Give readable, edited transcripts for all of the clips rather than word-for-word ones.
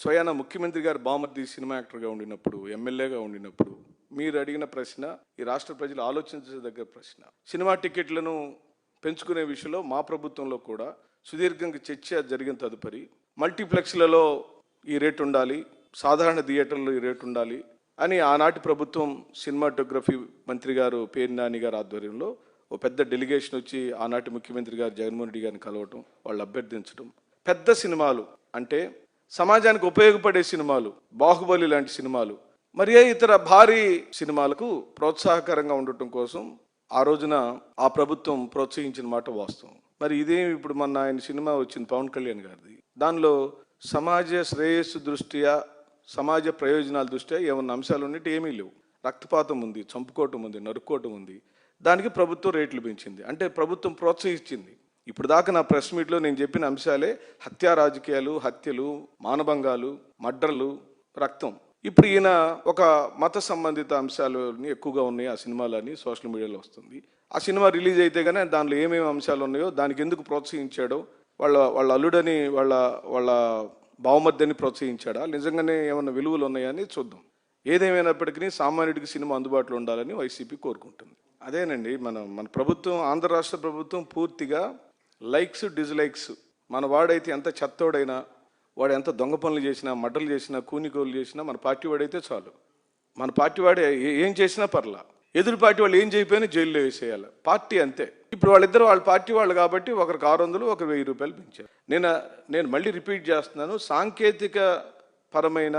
స్వయాన ముఖ్యమంత్రి గారు బామర్ది సినిమా యాక్టర్గా ఉండినప్పుడు, ఎమ్మెల్యేగా ఉండినప్పుడు మీరు అడిగిన ప్రశ్న ఈ రాష్ట్ర ప్రజలు ఆలోచించదగ్గ ప్రశ్న. సినిమా టికెట్లను పెంచుకునే విషయంలో మా ప్రభుత్వంలో కూడా సుదీర్ఘంగా చర్చ జరిగిన తదుపరి మల్టీప్లెక్స్లలో ఈ రేటు ఉండాలి, సాధారణ థియేటర్లో ఈ రేటు ఉండాలి అని ఆనాటి ప్రభుత్వం సినిమాటోగ్రఫీ మంత్రి గారు పేర్ని నాని గారి ఆధ్వర్యంలో ఓ పెద్ద డెలిగేషన్ వచ్చి ఆనాటి ముఖ్యమంత్రి గారు జగన్మోహన్ రెడ్డి గారిని కలవటం, వాళ్ళు అభ్యర్థించడం. పెద్ద సినిమాలు అంటే సమాజానికి ఉపయోగపడే సినిమాలు, బాహుబలి లాంటి సినిమాలు, మరి ఇతర భారీ సినిమాలకు ప్రోత్సాహకరంగా ఉండటం కోసం ఆ రోజున ఆ ప్రభుత్వం ప్రోత్సహించిన మాట వాస్తవం. మరి ఇదేమి ఇప్పుడు మొన్న ఆయన సినిమా వచ్చింది పవన్ కళ్యాణ్ గారిది, దానిలో సమాజ శ్రేయస్సు దృష్ట్యా, సమాజ ప్రయోజనాల దృష్ట్యా ఏమన్నా అంశాలు ఉన్నట్టు ఏమీ లేవు. రక్తపాతం ఉంది, చంపుకోవటం ఉంది, నరుక్కోవటం ఉంది. దానికి ప్రభుత్వం రేట్లు పెంచింది, అంటే ప్రభుత్వం ప్రోత్సహించింది. ఇప్పుడు దాకా నా ప్రెస్ మీట్లో నేను చెప్పిన అంశాలే హత్యా రాజకీయాలు, హత్యలు, మానభంగాలు, మర్డర్లు, రక్తం. ఇప్పుడు ఈయన ఒక మత సంబంధిత అంశాలు ఎక్కువగా ఉన్నాయి ఆ సినిమాలని సోషల్ మీడియాలో వస్తుంది. ఆ సినిమా రిలీజ్ అయితే కానీ దానిలో ఏమేమి అంశాలు ఉన్నాయో, దానికి ఎందుకు ప్రోత్సహించాడో, వాళ్ళ అల్లుడని వాళ్ళ బావమర్దని ప్రోత్సహించాడా, నిజంగానే ఏమన్నా విలువలు ఉన్నాయని చూద్దాం. ఏదేమైనప్పటికీ సామాన్యుడికి సినిమా అందుబాటులో ఉండాలని వైసీపీ కోరుకుంటుంది. అదేనండి మన ప్రభుత్వం, ఆంధ్ర రాష్ట్ర ప్రభుత్వం పూర్తిగా లైక్స్ డిస్లైక్స్. మన వాడైతే ఎంత చెత్తోడైనా, వాడు ఎంత దొంగ పనులు చేసినా, మడ్డలు చేసినా, కూనికోలు చేసినా మన పార్టీ వాడైతే చాలు. మన పార్టీ వాడే ఏం చేసినా పర్లా. ఎదురు పార్టీ వాళ్ళు ఏం చేయకపోయినా జైల్లో వేసేయాలి. పార్టీ అంతే. ఇప్పుడు వాళ్ళిద్దరు వాళ్ళ పార్టీ వాళ్ళు కాబట్టి ఒకరికి 600, ఒకరు 1000 రూపాయలు పెంచారు. నేను మళ్ళీ రిపీట్ చేస్తున్నాను, సాంకేతిక పరమైన,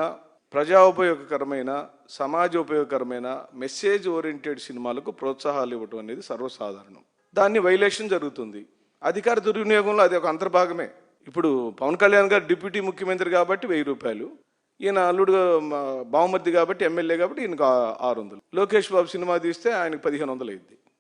ప్రజా ఉపయోగకరమైన, సమాజ ఉపయోగకరమైన, మెసేజ్ ఓరియంటెడ్ సినిమాలకు ప్రోత్సాహాలు ఇవ్వటం అనేది సర్వసాధారణం. దాన్ని వైలేషన్ జరుగుతుంది. అధికార దుర్వినియోగంలో అది ఒక అంతర్భాగమే. ఇప్పుడు పవన్ కళ్యాణ్ గారు డిప్యూటీ ముఖ్యమంత్రి కాబట్టి 1000 రూపాయలు, ఈయన అల్లుడు బావమర్ది కాబట్టి, ఎమ్మెల్యే కాబట్టి ఈయనకు 600. లోకేష్ బాబు సినిమా తీస్తే ఆయనకు 1500 అయింది.